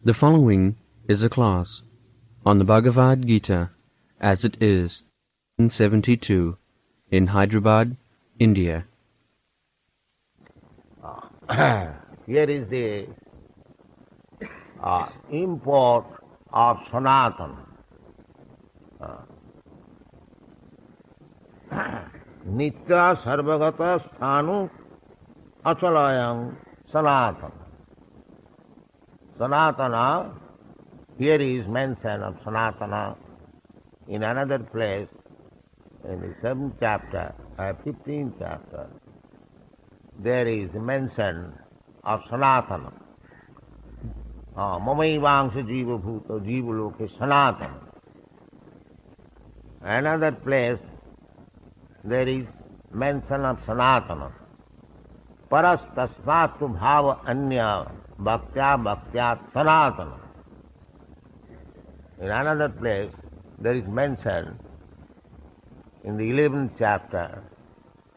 The following is a class on the Bhagavad Gita as it is in 72 in Hyderabad, India. Here is the import of Sanatana. Nitya sarvagata sthanu achalayam Sanatana. Sanatana, here is mention of Sanatana in another place, in the 7th chapter, 15th chapter, there is mention of Sanatana. Mamaivangsha jiva bhuta jiva loke Sanatana. Another place, there is mention of Sanatana. Paras tasmatu bhava anya bhaktya bhaktyat Sanatana. In another place, there is mention in the 11th chapter,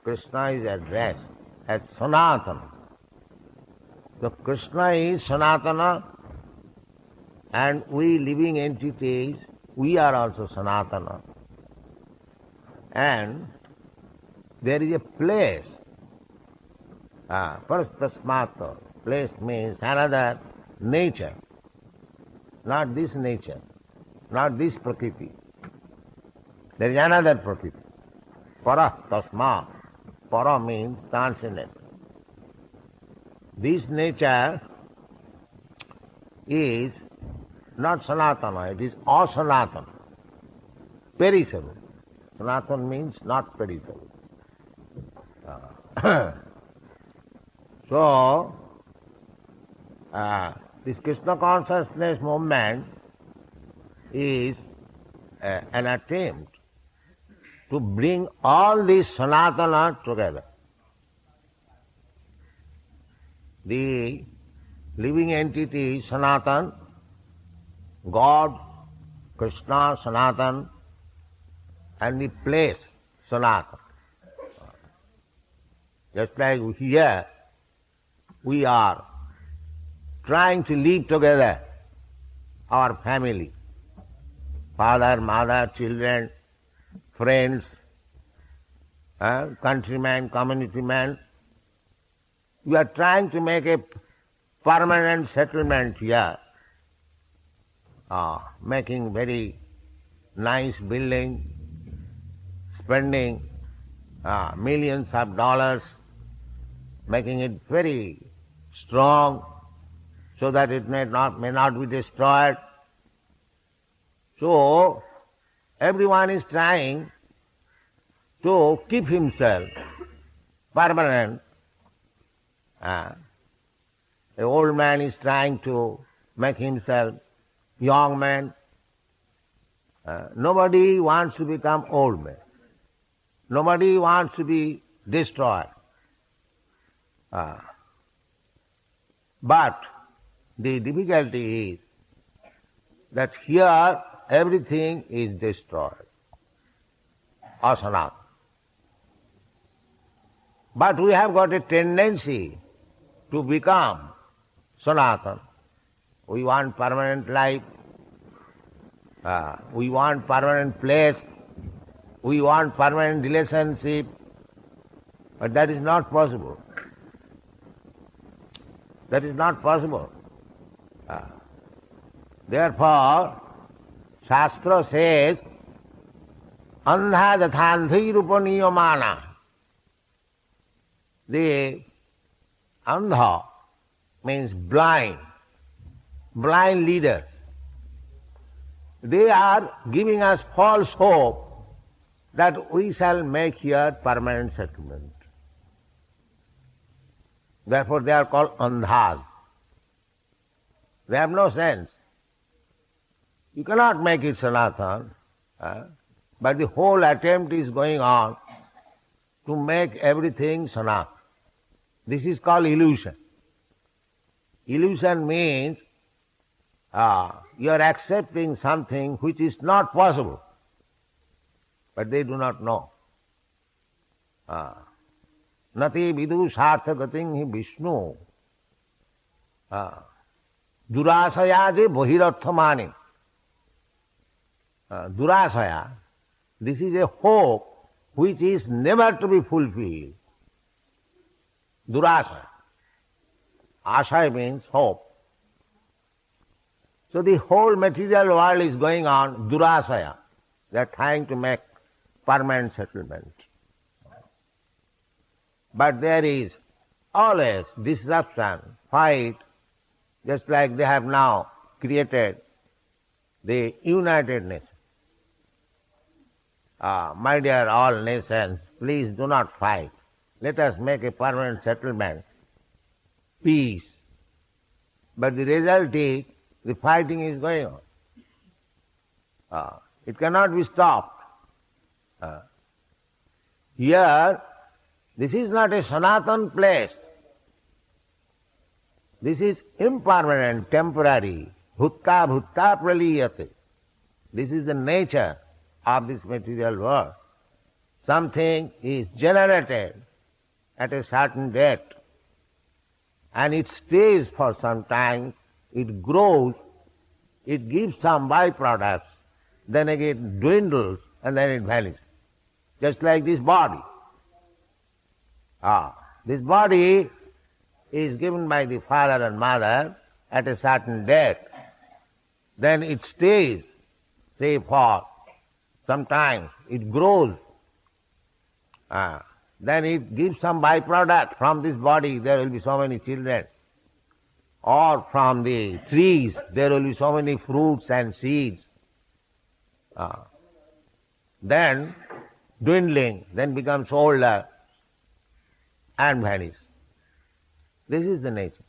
Krishna is addressed as Sanatana. So Krishna is Sanatana, and we living entities, we are also Sanatana. And there is a place, first tasmata, place means another nature, not this nature, not this prakriti. There is another prakriti. Para tasma. Para means transcendent. This nature is not Sanatana, it is asanatana, perishable. Sanatana means not perishable. So, this Krishna consciousness movement is an attempt to bring all these Sanatana together. The living entity Sanatan, God, Krishna, Sanatan, and the place Sanatan. Just like here, we are trying to live together, our family, father, mother, children, friends, countrymen, community men. We are trying to make a permanent settlement here, making very nice building, spending millions of dollars, making it very strong so that it may not be destroyed. So, everyone is trying to keep himself permanent. The old man is trying to make himself young man. Nobody wants to become old man. Nobody wants to be destroyed. But the difficulty is that here everything is destroyed. Asanat. But we have got a tendency to become Sanatan. We want permanent life. We want permanent place. We want permanent relationship. But that is not possible. That is not possible. Therefore, Shastra says, Andha dathandhi rupaniyamana. The Andha means blind leaders. They are giving us false hope that we shall make here permanent settlement. Therefore they are called andhas. They have no sense. You cannot make it Sanatan, but the whole attempt is going on to make everything Sanat. This is called illusion. Illusion means you are accepting something which is not possible, but they do not know. Nati vidu sarthagating hi Vishnu. Durasaya je bohirarthamani. Durasaya, this is a hope which is never to be fulfilled. Durasaya. Asaya means hope. So the whole material world is going on durasaya. They are trying to make permanent settlement. But there is always disruption, fight, just like they have now created the United Nations. My dear all nations, please do not fight. Let us make a permanent settlement, peace. But the result is the fighting is going on. It cannot be stopped. Here, this is not a Sanatana place. This is impermanent, temporary. Bhutta bhutta praliyate. This is the nature of this material world. Something is generated at a certain date and it stays for some time, it grows, it gives some byproducts, then again dwindles and then it vanishes. Just like this body. This body is given by the father and mother at a certain date. Then it stays, say for some time, it grows. Then it gives some byproduct. From this body there will be so many children. Or from the trees there will be so many fruits and seeds. Then dwindling, then becomes older and vanish. This is the nature.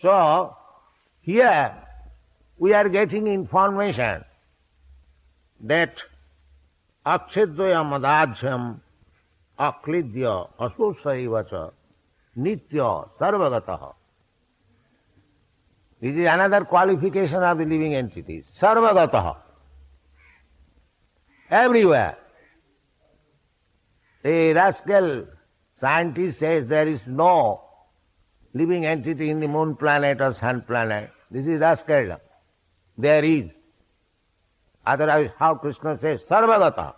So, here we are getting information that akshedvaya madajyam aklidya asusaivacha nitya sarvagataha. This is another qualification of the living entities. Sarvagataha. Everywhere. A rascal scientist says there is no living entity in the moon planet or sun planet. This is rascal. There is. Otherwise, how Krishna says, Sarvagata.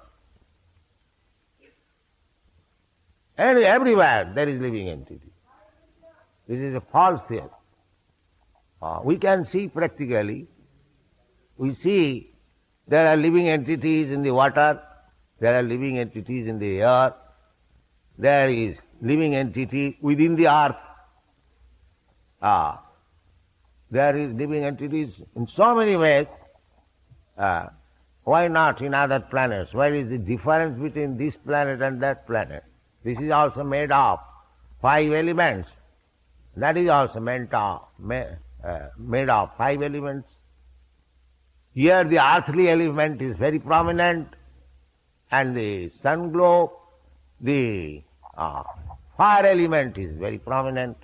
And everywhere there is living entity. This is a false theory. We can see practically. We see there are living entities in the water, there are living entities in the air, there is living entity within the earth. There is living entities in so many ways. Why not in other planets? What is the difference between this planet and that planet? This is also made of 5 elements. That is also made of 5 elements. Here the earthly element is very prominent and the sun globe, the fire element is very prominent.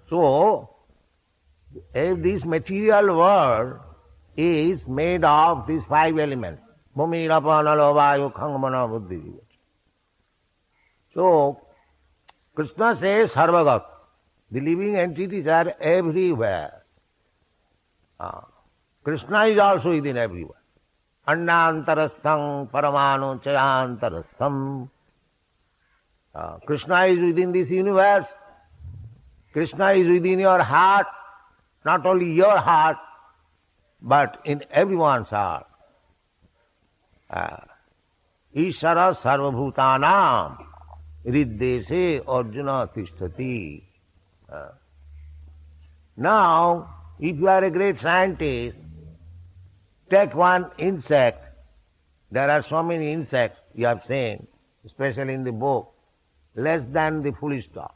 So, if this material world is made of these 5 elements, Bhumi, Rapa, Nalo, Vayu, Khanga, Mana, Buddhi. So, Krishna says Sarvagat. The living entities are everywhere. Krishna is also within everywhere. Annantarastham paramanu chayantarastham. Krishna is within this universe. Krishna is within your heart. Not only your heart, but in everyone's heart. Ishara sarvabhutanam riddese arjuna tishtati. Now, if you are a great scientist, take one insect. There are so many insects you have seen, especially in the book, less than the full stop.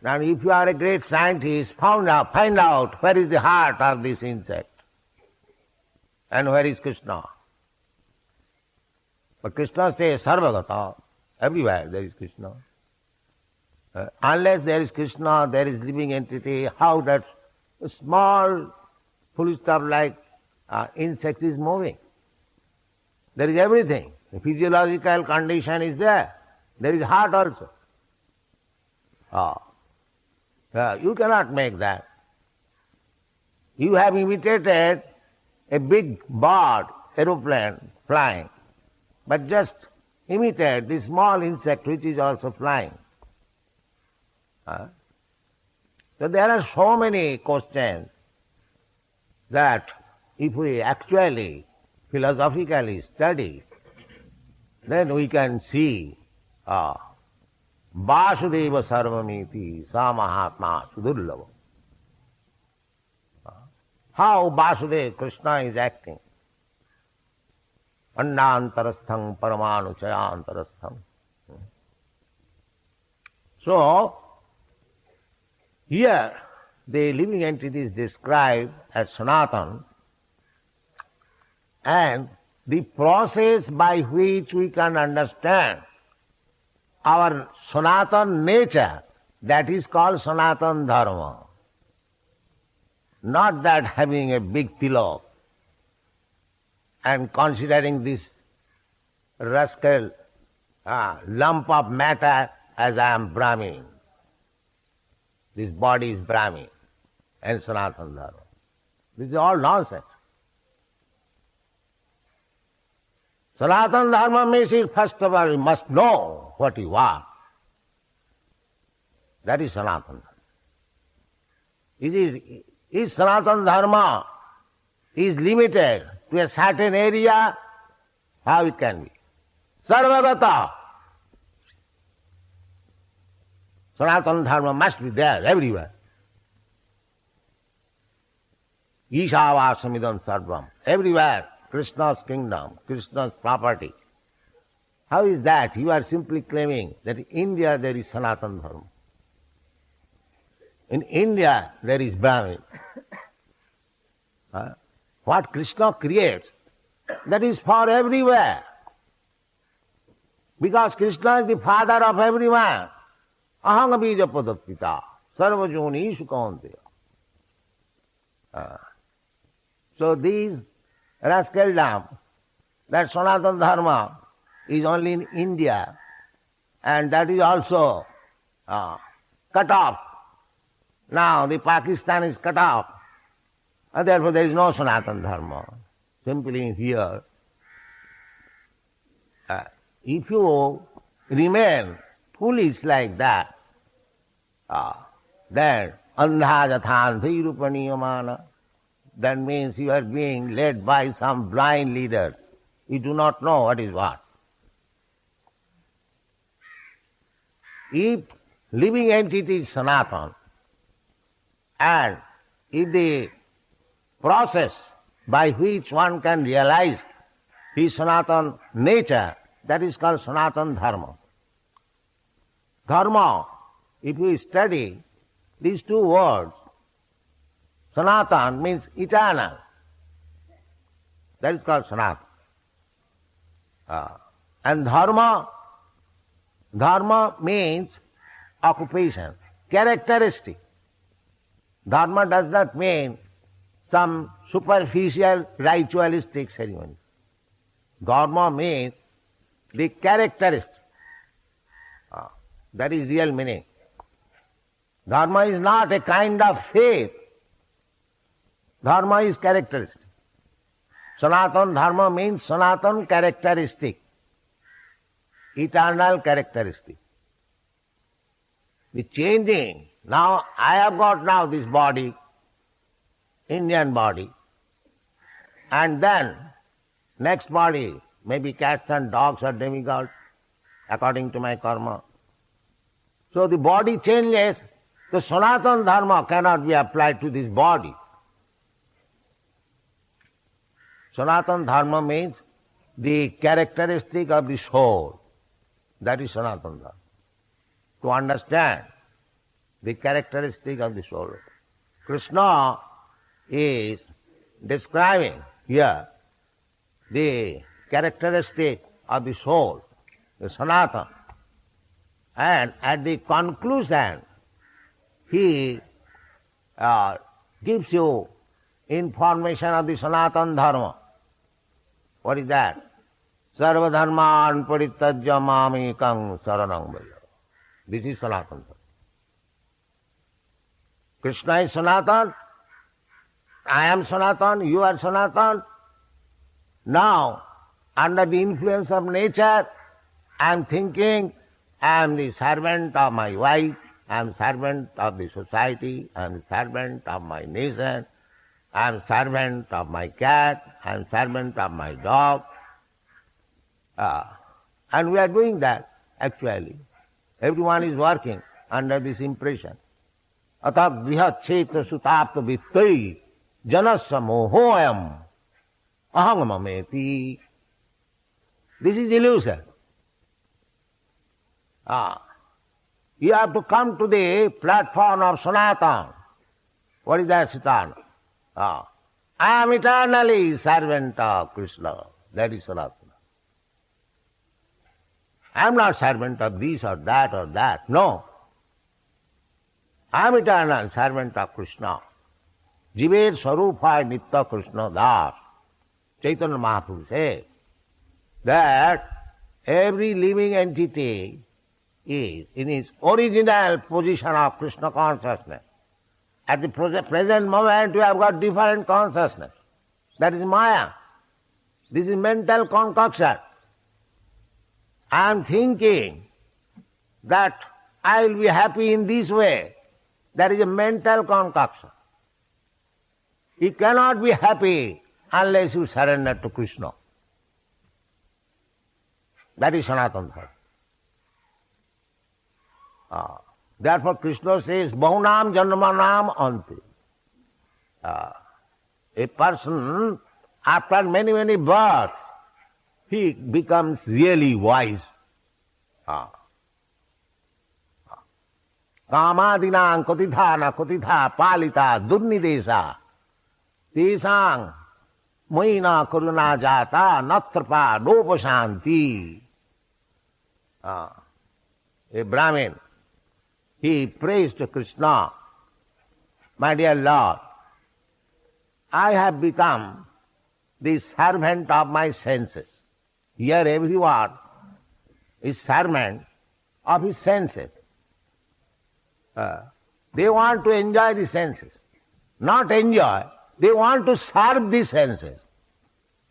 Now, if you are a great scientist, find out where is the heart of this insect and where is Krishna. But Krishna says Sarvagata, everywhere there is Krishna. Unless there is Krishna, there is living entity, how that small full stop like insect is moving. There is everything. The physiological condition is there. There is heart also. You cannot make that. You have imitated a big bird, aeroplane, flying, but just imitate the small insect which is also flying. So there are so many questions that if we actually philosophically study, then we can see Vasudeva Sarvamiti Sa Mahatma Sudurlava. How Vasudeva Krishna is acting. Annantarastham Paramanu Chayantarastham. So, here the living entity is described as Sanatana, and the process by which we can understand our Sanatana nature, that is called Sanatana Dharma. Not that having a big pillow and considering this rascal lump of matter as I am Brahmin. This body is Brahmin and Sanatana Dharma. This is all nonsense. Sanatana Dharma means, first of all, you must know what you are. That is Sanatana Dharma. Is Sanatana Dharma is limited to a certain area? How it can be? Sarvagata. Sanatana Dharma must be there everywhere. Ishavāsamidam sarvam. Everywhere. Krishna's kingdom, Krishna's property. How is that? You are simply claiming that in India there is Sanatana Dharma. In India there is Brahmin. What Krishna creates, that is for everywhere. Because Krishna is the father of everyone. Aham bija padapita, sarvajoni sukanteya. So these rascaldom, that Sanatana Dharma is only in India, and that is also cut off. Now the Pakistan is cut off, and therefore there is no Sanatana Dharma. Simply here, if you remain foolish like that, then andha jathanthi rupaniyamana. That means you are being led by some blind leaders. You do not know what is what. If living entity is Sanatana, and if the process by which one can realize his Sanatana nature, that is called Sanatana Dharma. Dharma, if we study these two words, Sanatana means eternal. That is called Sanatana. And dharma means occupation, characteristic. Dharma does not mean some superficial ritualistic ceremony. Dharma means the characteristic. That is real meaning. Dharma is not a kind of faith. Dharma is characteristic. Sanatana Dharma means Sanatana characteristic, eternal characteristic. The changing. Now I have got now this body, Indian body, and then next body, maybe cats and dogs or demigods, according to my karma. So the body changes, the Sanatana Dharma cannot be applied to this body. Sanatana Dharma means the characteristic of the soul. That is Sanatana Dharma. To understand the characteristic of the soul. Krishna is describing here the characteristic of the soul, the Sanatana. And at the conclusion, he gives you information of the Sanatana Dharma. What is that? Sarva dharman parityajya mamekam saranam braja. This is Sanatana Dharma. Krishna is Sanatana, I am Sanatana, you are Sanatana. Now, under the influence of nature, I am thinking I am the servant of my wife, I am servant of the society, I am servant of my nation, I am servant of my cat, I am servant of my dog. And we are doing that, actually. Everyone is working under this impression. Atat grihat cheta sutapta vittai janasya mohoyam ahangamameti. This is illusion. You have to come to the platform of Sanatana. What is that Sanatana? I am eternally servant of Krishna. That is Sanatana. I am not servant of this or that or that. No. I am eternal servant of Krishna. Jiver Swarupa Nitya Krishna Das. Chaitanya Mahaprabhu says that every living entity is in its original position of Krishna consciousness. At the present moment we have got different consciousness. That is Maya. This is mental concoction. I am thinking that I will be happy in this way. That is a mental concoction. You cannot be happy unless you surrender to Krishna. That is Sanatana Dharma. Therefore Krishna says, Bahunam Janmanam Ante. A person, after many, many births, he becomes really wise. Kamadinang kotithana kotitha palita durnidesa tesang moina karuna jata natrapa nopashanti. A Brahmin, he prays to Krishna, my dear Lord, I have become the servant of my senses. Here everyone is servant of his senses. They want to enjoy the senses. Not enjoy, they want to serve the senses.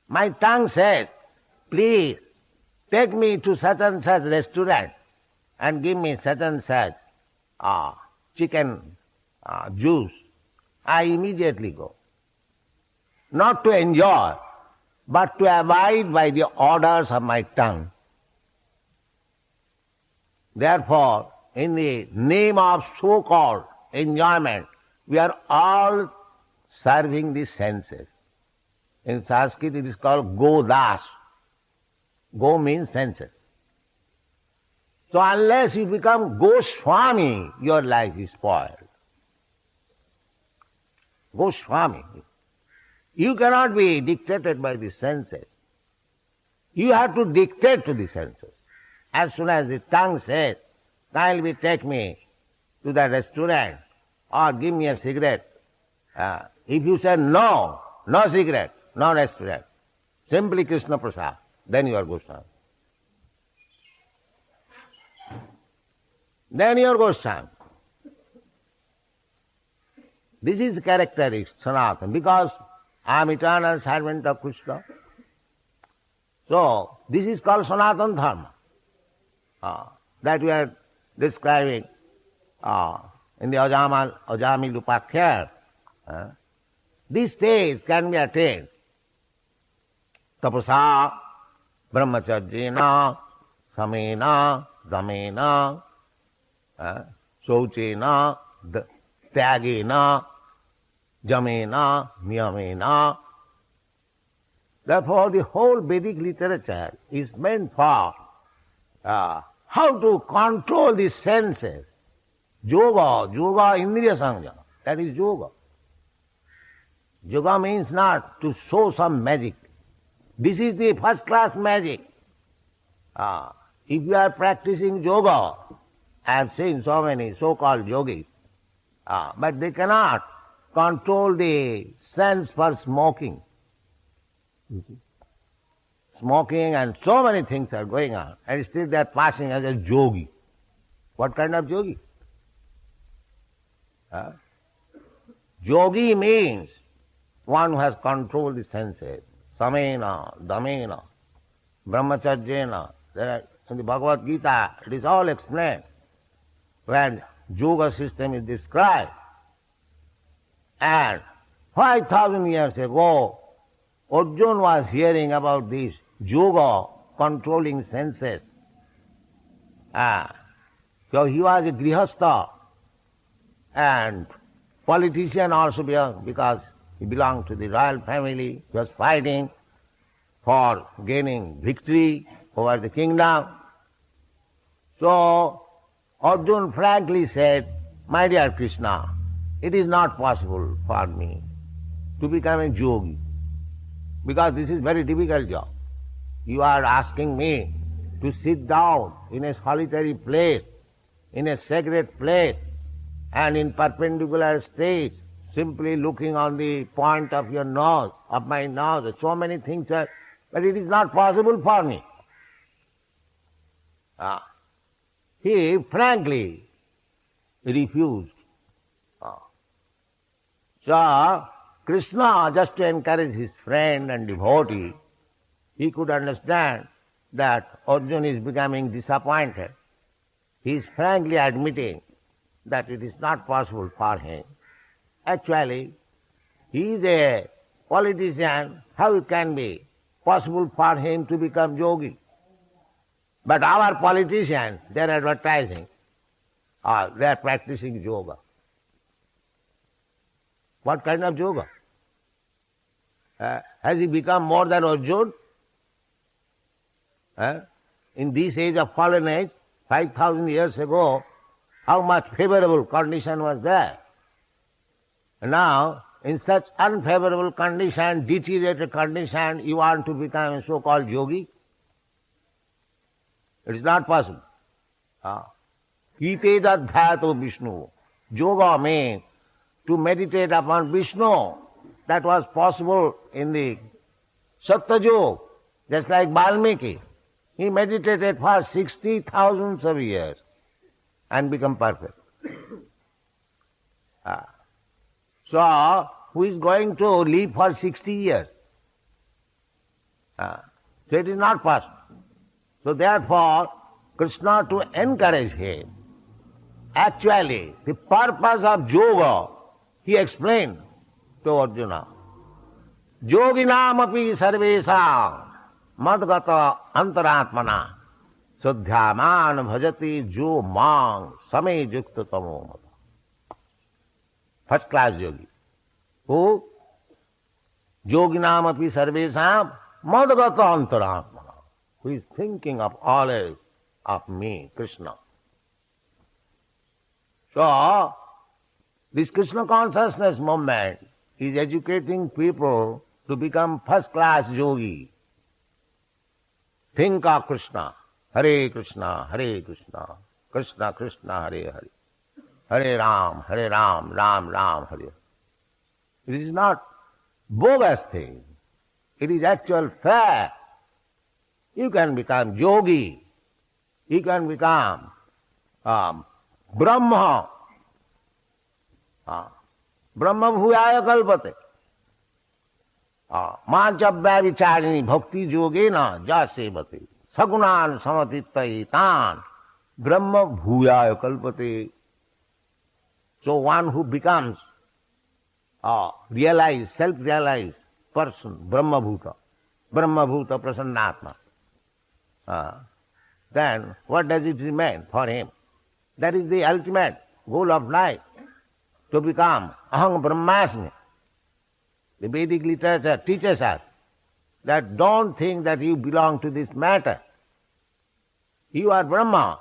My tongue says, please take me to such and such restaurant and give me such and such chicken juice. I immediately go. Not to enjoy, but to abide by the orders of my tongue. Therefore, in the name of so-called enjoyment, we are all serving the senses. In Sanskrit it is called Godas. Go means senses. So unless you become Goswami, your life is spoiled. Goswami. You cannot be dictated by the senses. You have to dictate to the senses. As soon as the tongue says, kindly take me to the restaurant or give me a cigarette. If you say no, no cigarette, no restaurant, simply Krishna Prasad, then you are Goswami. Then you are Goswami. This is characteristic Sanatana, because I am eternal servant of Krishna. So, this is called Sanatana Dharma. That we are describing in the Ajami Lupakhya. These states can be attained. Tapasa, brahmacharjena, samena, damena, shauchena, tyagena, jamena, niyamena. Therefore, the whole Vedic literature is meant for how to control the senses. Yoga, indriya sanja, that is yoga. Yoga means not to show some magic. This is the first class magic. If you are practicing yoga, I have seen so many so-called yogis, but they cannot control the sense for smoking. Smoking and so many things are going on, and still they are passing as a yogi. What kind of yogi? Yogi means one who has controlled the senses. Samena, damena, brahmacharyena. In the Bhagavad Gita, it is all explained where yoga system is described. And 5,000 years ago, Arjuna was hearing about this yoga controlling senses. So he was a grihastha and politician also because he belonged to the royal family. He was fighting for gaining victory over the kingdom. So Arjuna frankly said, "My dear Krishna, it is not possible for me to become a yogi because this is very difficult job. You are asking me to sit down in a solitary place, in a sacred place, and in perpendicular state, simply looking on the point of your nose, of my nose. So many things are, but it is not possible for me." He frankly refused. So Krishna, just to encourage his friend and devotee, he could understand that Arjuna is becoming disappointed. He is frankly admitting that it is not possible for him. Actually, he is a politician. How it can be possible for him to become yogi? But our politicians, they are advertising, they are practicing yoga. What kind of yoga? Has he become more than Arjuna? In this age of fallen age, 5,000 years ago, how much favorable condition was there? And now, in such unfavorable condition, deteriorated condition, you want to become a so-called yogi? It is not possible. Kite adhyato Vishnu. Yoga means to meditate upon Vishnu. That was possible in the Satya Yuga, just like Valmiki. He meditated for 60,000 of years and become perfect. So, who is going to live for 60 years? So it is not possible. So therefore, Krishna, to encourage him, actually the purpose of yoga, he explained to Arjuna. Yoginam api sarvesam madgata antaratmana Sadhyaman bhajati jo mang same yukta tamo mata. First class yogi. Who? Yoginam api sarvesam madgata antaratmana. Who is thinking of always of me, Krishna. So, this Krishna consciousness movement is educating people to become first class yogi. Think of Krishna, Hare Krishna, Krishna Krishna, Hare Hare, Hare Ram, Ram Ram, Hare. It is not bogus thing. It is actual fact. You can become yogi. You can become Brahma. Brahma bhuyaya kalpate. Mancha vicharini bhakti yogena jasevate. Sagunan samatitai tan. Brahma bhuyaya kalpate. So one who becomes realized, self-realized person, Brahma bhuta prasannatma. Then what does it remain for him? That is the ultimate goal of life, to become aham brahmasmi. The Vedic literature teaches us that don't think that you belong to this matter. You are Brahma.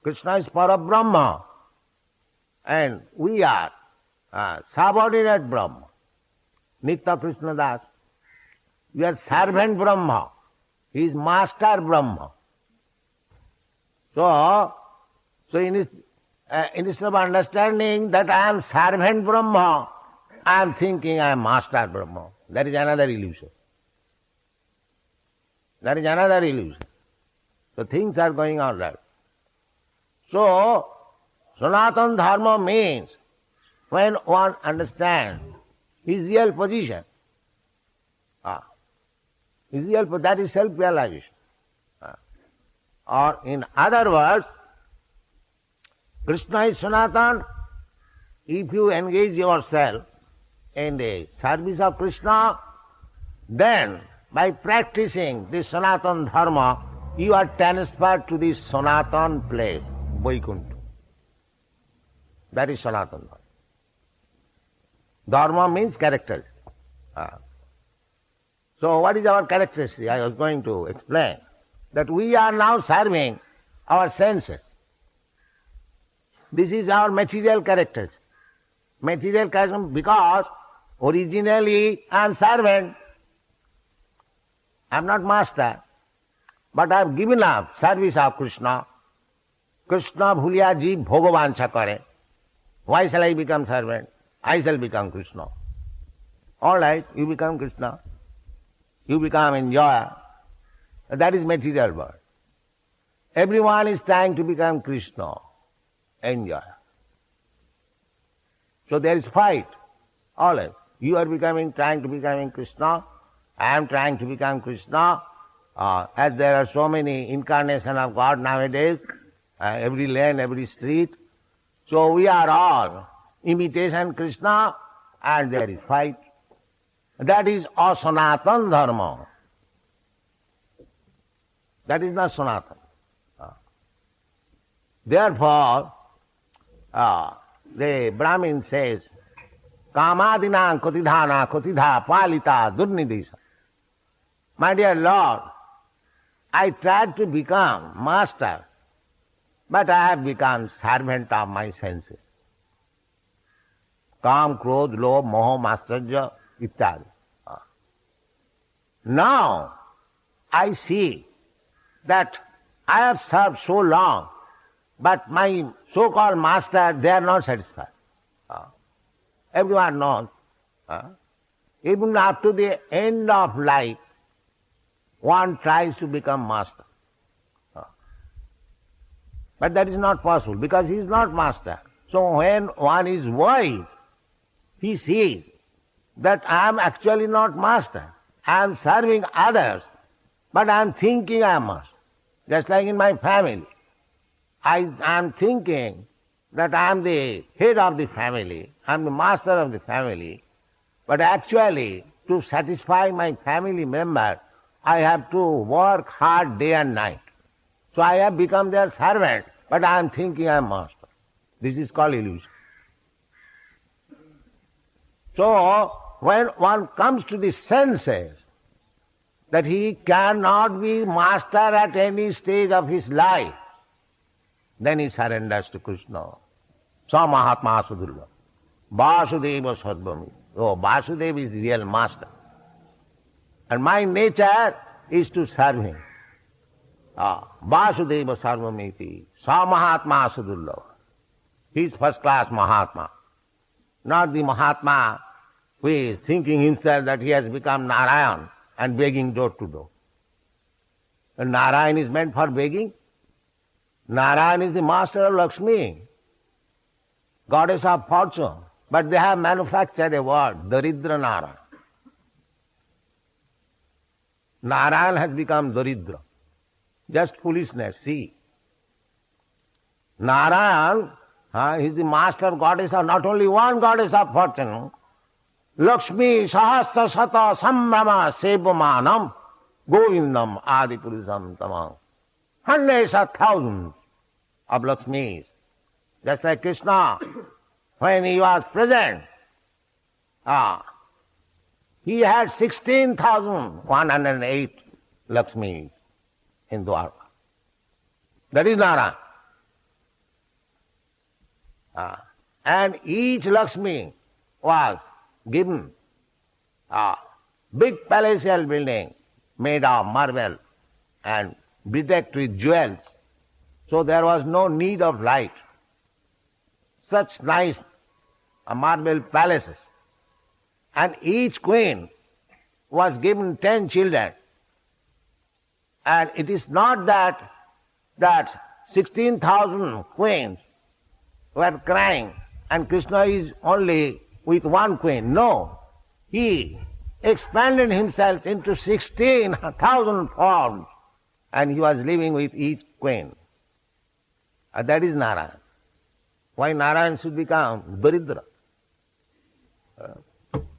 Krishna is Parabrahma. And we are subordinate Brahma. Nitya Krishna Das. We are servant Brahma. He is master Brahma. So instead of understanding that I am servant Brahma, I am thinking I am master Brahma. That is another illusion. So things are going on right. So Sanatana Dharma means when one understands his real position. That is self-realization. Or in other words, Krishna is Sanatana. If you engage yourself in the service of Krishna, then by practicing this Sanatana Dharma, you are transferred to the Sanatana place, Vaikuntha. That is Sanatana Dharma. Dharma means characteristic. So what is our characteristic? I was going to explain that we are now serving our senses. This is our material characteristic. Material characteristic because originally I am servant. I am not master. But I have given up service of Krishna. Krishna bhuliya jeev bhogavancha kare. Why shall I become servant? I shall become Krishna. All right, you become Krishna. You become enjoyer. That is material world. Everyone is trying to become Krishna, enjoyer. So there is fight, always. You are trying to become Krishna. I am trying to become Krishna. As there are so many incarnations of God nowadays, every lane, every street. So we are all imitation Krishna, and there is fight. That is Sanatana Dharma. That is not Sanatana. Therefore, the Brahmin says, Kamadinam kotidhana kotidha palita durnidisa. My dear Lord, I tried to become master, but I have become servant of my senses. Kam, krodh, lobh, moho, masterja, ityadi. Now, I see that I have served so long, but my so-called master, they are not satisfied. Everyone knows. Even up to the end of life, one tries to become master. But that is not possible because he is not master. So when one is wise, he sees that I am actually not master. I am serving others, but I am thinking I am master. Just like in my family. I am thinking that I am the head of the family, I am the master of the family, but actually to satisfy my family member, I have to work hard day and night. So I have become their servant, but I am thinking I am master. This is called illusion. So when one comes to the senses, that he cannot be master at any stage of his life, then he surrenders to Krishna. Sa Mahatma Sudurva. Vasudeva Sarvami. Oh, Vasudeva is the real master. And my nature is to serve him. Vasudeva Sarvamiti. Sa Mahatma Sudurva. He is first class Mahatma. Not the Mahatma who is thinking himself that he has become Narayan and begging door to door. And Narayan is meant for begging. Narayan is the master of Lakshmi, goddess of fortune. But they have manufactured a word, Daridra Narayan. Narayan has become Daridra. Just foolishness, see. Narayan, he is the master goddess of not only one goddess of fortune, Lakshmi Sahasra Sata Sambrama Sevamanam Govindam Adipurusam Tamam. Hundreds of thousands of Lakshmis. Just like Krishna, when he was present, he had 16,108 Lakshmis in Dwarka. That is Narayan. And each Lakshmi was given a big palatial building made of marble and bedecked with jewels. So there was no need of light. Such nice marble palaces. And each queen was given 10 children. And it is not that 16,000 queens were crying and Krishna is only with one queen. No. He expanded himself into 16,000 forms and he was living with each queen. And that is Narayan. Why Narayan should become Daridra?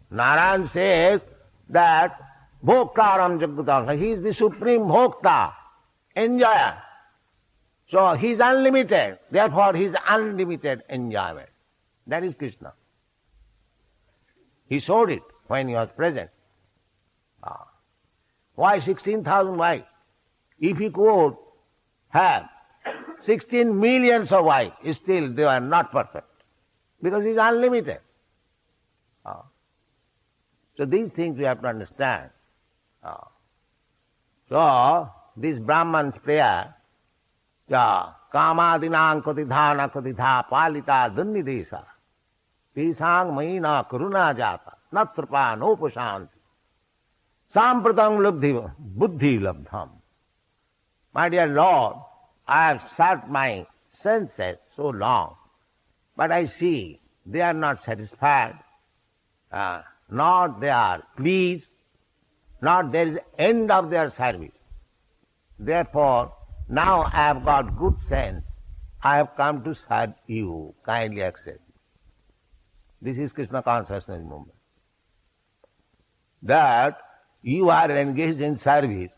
Narayan says that Bhoktaram Jagataram, he is the supreme Bhokta, enjoyer. So he is unlimited, therefore he is unlimited enjoyment. That is Krishna. He showed it when he was present. Why 16,000 wives? If he could have 16 millions of wives, still they are not perfect. Because he is unlimited. So these things we have to understand. So this Brahman's prayer, Kamadinang Kotidhana Kotidha Palita Dunnidesa Pisang Maina Karuna Jata Natrapa Nopashanti Sampratang Buddhi Labdham. My dear Lord, I have served my senses so long, but I see they are not satisfied, nor they are pleased, nor there is end of their service. Therefore, now I have got good sense. I have come to serve you. Kindly accept. This is Krishna consciousness movement. That you are engaged in service,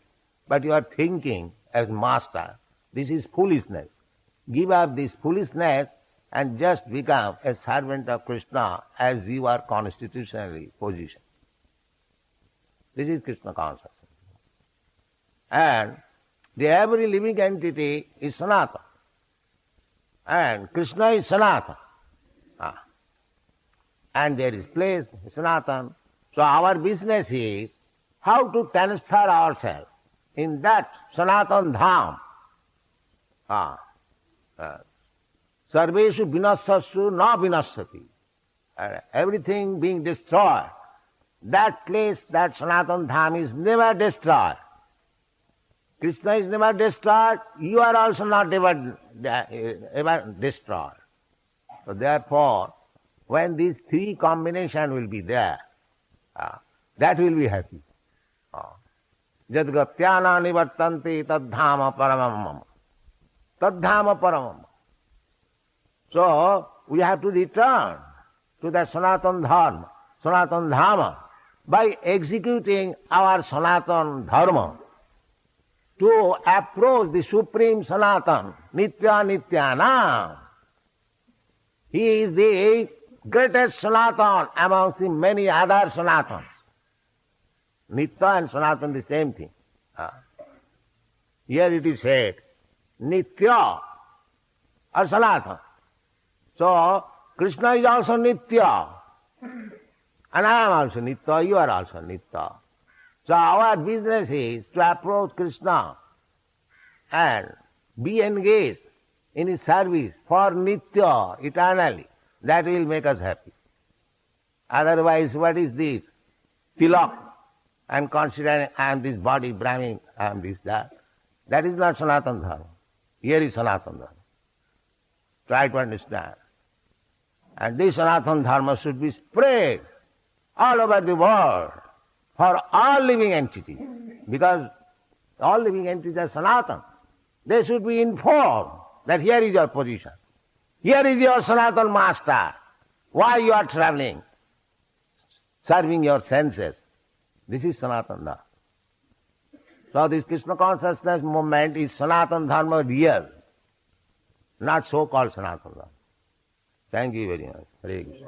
but you are thinking as master. This is foolishness. Give up this foolishness and just become a servant of Krishna as you are constitutionally positioned. This is Krishna consciousness. And the every living entity is Sanatana. And Krishna is Sanatana. And there is place, Sanatana. So our business is how to transfer ourselves in that Sanatana Dham. Sarveshu vinassasu na vinassati. Everything being destroyed. That place, that Sanatana Dham is never destroyed. Krishna is never destroyed, you are also not ever destroyed. So therefore, when these three combination will be there, that will be happy. Jadgatyana nivartanti tadhama paramam. Tadhama paramam. So, we have to return to that Sanatana Dharma, Sanatana Dhama, by executing our Sanatana Dharma to approach the Supreme Sanatana, Nitya Nityanam. He is the greatest Sanatana amongst the many other Sanatanas. Nitya and Sanatana the same thing. Here it is said, Nitya or Sanatana. So, Krishna is also Nitya. And I am also Nitya, you are also Nitya. So our business is to approach Krishna and be engaged in his service for Nitya, eternally. That will make us happy. Otherwise, what is this? Tilak, and considering I am this body, Brahmin, I am this, that. That is not Sanatana Dharma. Here is Sanatana Dharma. Try to understand. And this Sanatana Dharma should be spread all over the world for all living entities. Because all living entities are Sanatana. They should be informed that here is your position. Here is your Sanatana master. Why you are traveling? Serving your senses. This is Sanatana Dharma. So this Krishna consciousness movement is Sanatana Dharma real, not so-called Sanatana Dharma. Thank you very much. Hare Krishna.